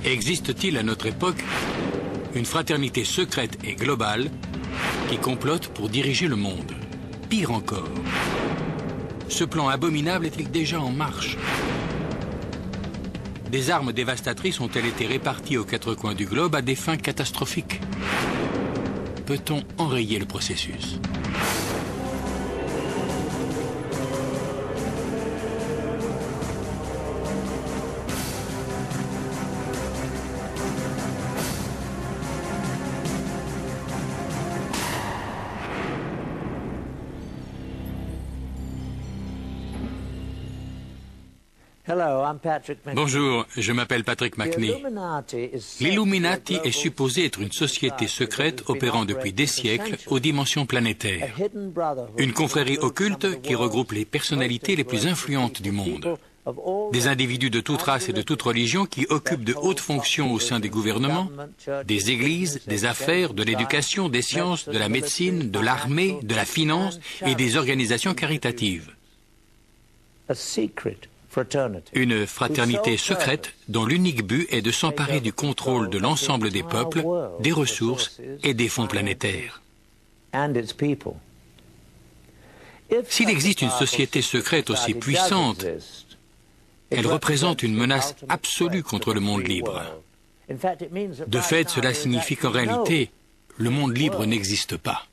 Existe-t-il à notre époque une fraternité secrète et globale qui complote pour diriger le monde? Pire encore, ce plan abominable est-il déjà en marche? Des armes dévastatrices ont-elles été réparties aux quatre coins du globe à des fins catastrophiques? Peut-on enrayer le processus? Bonjour, je m'appelle Patrick McNee. L'Illuminati est supposé être une société secrète opérant depuis des siècles aux dimensions planétaires. Une confrérie occulte qui regroupe les personnalités les plus influentes du monde. Des individus de toute race et de toute religion qui occupent de hautes fonctions au sein des gouvernements, des églises, des affaires, de l'éducation, des sciences, de la médecine, de l'armée, de la finance et des organisations caritatives. Une fraternité secrète dont l'unique but est de s'emparer du contrôle de l'ensemble des peuples, des ressources et des fonds planétaires. S'il existe une société secrète aussi puissante, elle représente une menace absolue contre le monde libre. De fait, cela signifie qu'en réalité, le monde libre n'existe pas.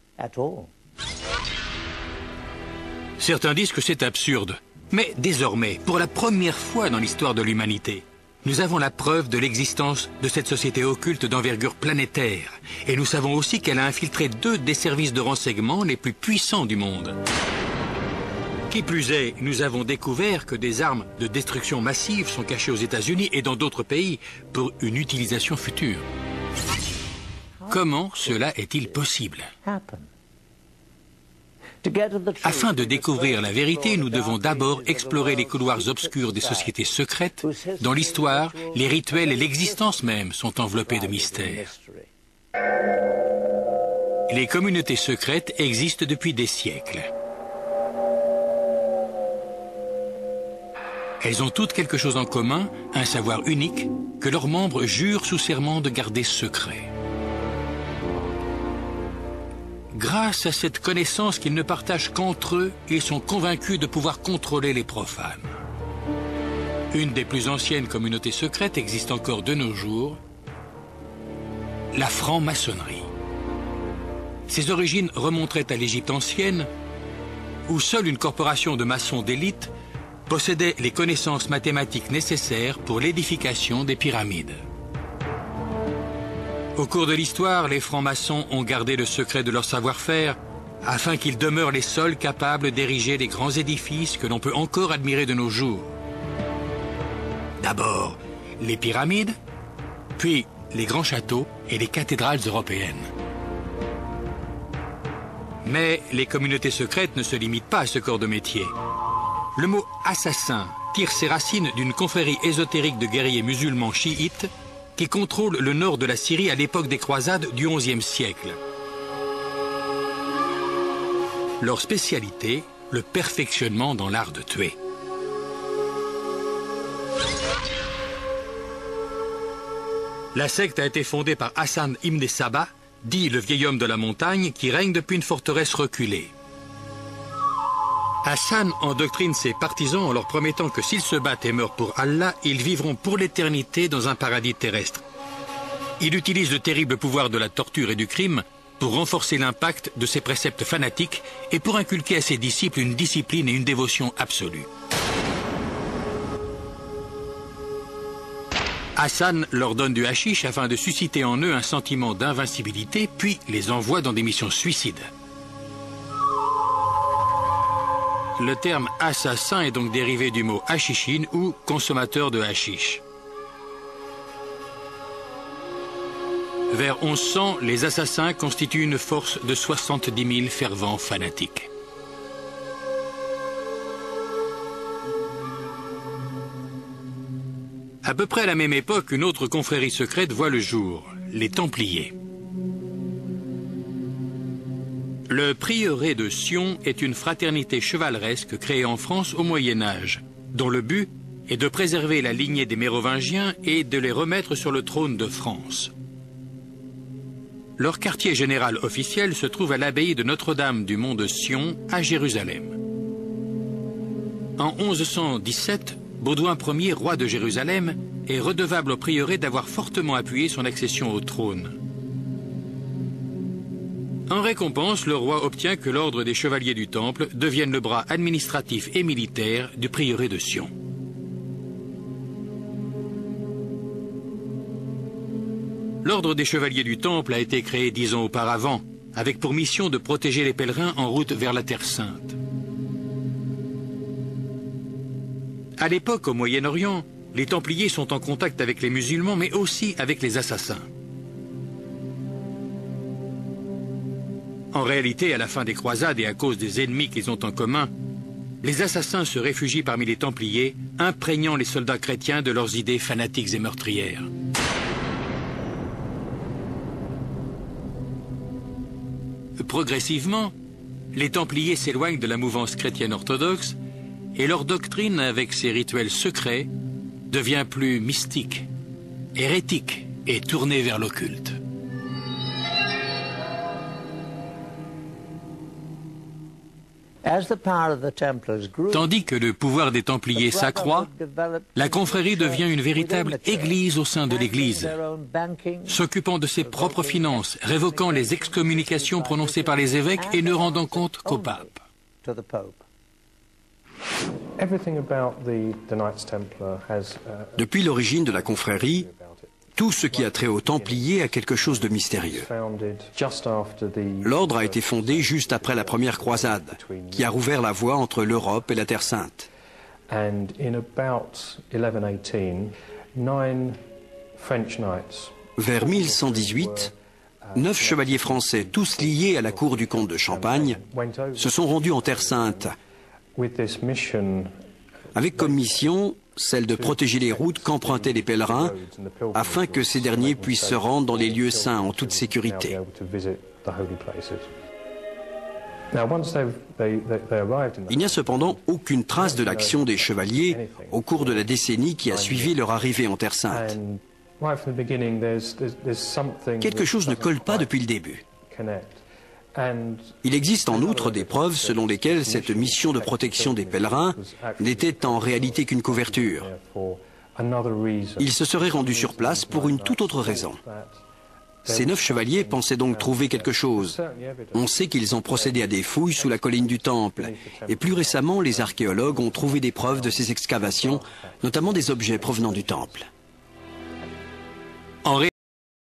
Certains disent que c'est absurde. Mais désormais, pour la première fois dans l'histoire de l'humanité, nous avons la preuve de l'existence de cette société occulte d'envergure planétaire. Et nous savons aussi qu'elle a infiltré 2 des services de renseignement les plus puissants du monde. Qui plus est, nous avons découvert que des armes de destruction massive sont cachées aux États-Unis et dans d'autres pays pour une utilisation future. Comment cela est-il possible ? Afin de découvrir la vérité, nous devons d'abord explorer les couloirs obscurs des sociétés secrètes, dont l'histoire, les rituels et l'existence même sont enveloppés de mystères. Les communautés secrètes existent depuis des siècles. Elles ont toutes quelque chose en commun, un savoir unique, que leurs membres jurent sous serment de garder secret. Grâce à cette connaissance qu'ils ne partagent qu'entre eux, ils sont convaincus de pouvoir contrôler les profanes. Une des plus anciennes communautés secrètes existe encore de nos jours, la franc-maçonnerie. Ses origines remonteraient à l'Égypte ancienne, où seule une corporation de maçons d'élite possédait les connaissances mathématiques nécessaires pour l'édification des pyramides. Au cours de l'histoire, les francs-maçons ont gardé le secret de leur savoir-faire afin qu'ils demeurent les seuls capables d'ériger les grands édifices que l'on peut encore admirer de nos jours. D'abord, les pyramides, puis les grands châteaux et les cathédrales européennes. Mais les communautés secrètes ne se limitent pas à ce corps de métier. Le mot « assassin » tire ses racines d'une confrérie ésotérique de guerriers musulmans chiites qui contrôle le nord de la Syrie à l'époque des croisades du XIe siècle. Leur spécialité, le perfectionnement dans l'art de tuer. La secte a été fondée par Hassan ibn Sabah, dit le vieil homme de la montagne, qui règne depuis une forteresse reculée. Hassan endoctrine ses partisans en leur promettant que s'ils se battent et meurent pour Allah, ils vivront pour l'éternité dans un paradis terrestre. Il utilise le terrible pouvoir de la torture et du crime pour renforcer l'impact de ses préceptes fanatiques et pour inculquer à ses disciples une discipline et une dévotion absolue. Hassan leur donne du hashish afin de susciter en eux un sentiment d'invincibilité, puis les envoie dans des missions suicides. Le terme « assassin » est donc dérivé du mot « hashishin » ou « consommateur de hashish ». Vers 1100, les assassins constituent une force de 70 000 fervents fanatiques. À peu près à la même époque, une autre confrérie secrète voit le jour, les Templiers. Le prieuré de Sion est une fraternité chevaleresque créée en France au Moyen Âge, dont le but est de préserver la lignée des Mérovingiens et de les remettre sur le trône de France. Leur quartier général officiel se trouve à l'abbaye de Notre-Dame du Mont de Sion à Jérusalem. En 1117, Baudouin Ier, roi de Jérusalem, est redevable au prieuré d'avoir fortement appuyé son accession au trône. En récompense, le roi obtient que l'ordre des chevaliers du Temple devienne le bras administratif et militaire du prieuré de Sion. L'ordre des chevaliers du Temple a été créé 10 ans auparavant, avec pour mission de protéger les pèlerins en route vers la Terre Sainte. À l'époque, au Moyen-Orient, les Templiers sont en contact avec les musulmans, mais aussi avec les assassins. En réalité, à la fin des croisades et à cause des ennemis qu'ils ont en commun, les assassins se réfugient parmi les Templiers, imprégnant les soldats chrétiens de leurs idées fanatiques et meurtrières. Progressivement, les Templiers s'éloignent de la mouvance chrétienne orthodoxe et leur doctrine, avec ses rituels secrets, devient plus mystique, hérétique et tournée vers l'occulte. Tandis que le pouvoir des Templiers s'accroît, la confrérie devient une véritable église au sein de l'église, s'occupant de ses propres finances, révoquant les excommunications prononcées par les évêques et ne rendant compte qu'au pape. Depuis l'origine de la confrérie, tout ce qui a trait aux Templiers a quelque chose de mystérieux. L'ordre a été fondé juste après la première croisade, qui a rouvert la voie entre l'Europe et la Terre Sainte. Vers 1118, 9 chevaliers français, tous liés à la cour du comte de Champagne, se sont rendus en Terre Sainte, avec comme mission celle de protéger les routes qu'empruntaient les pèlerins, afin que ces derniers puissent se rendre dans les lieux saints en toute sécurité. Il n'y a cependant aucune trace de l'action des chevaliers au cours de la décennie qui a suivi leur arrivée en Terre Sainte. Quelque chose ne colle pas depuis le début. Il existe en outre des preuves selon lesquelles cette mission de protection des pèlerins n'était en réalité qu'une couverture. Ils se seraient rendus sur place pour une toute autre raison. Ces 9 chevaliers pensaient donc trouver quelque chose. On sait qu'ils ont procédé à des fouilles sous la colline du Temple, et plus récemment, les archéologues ont trouvé des preuves de ces excavations, notamment des objets provenant du Temple.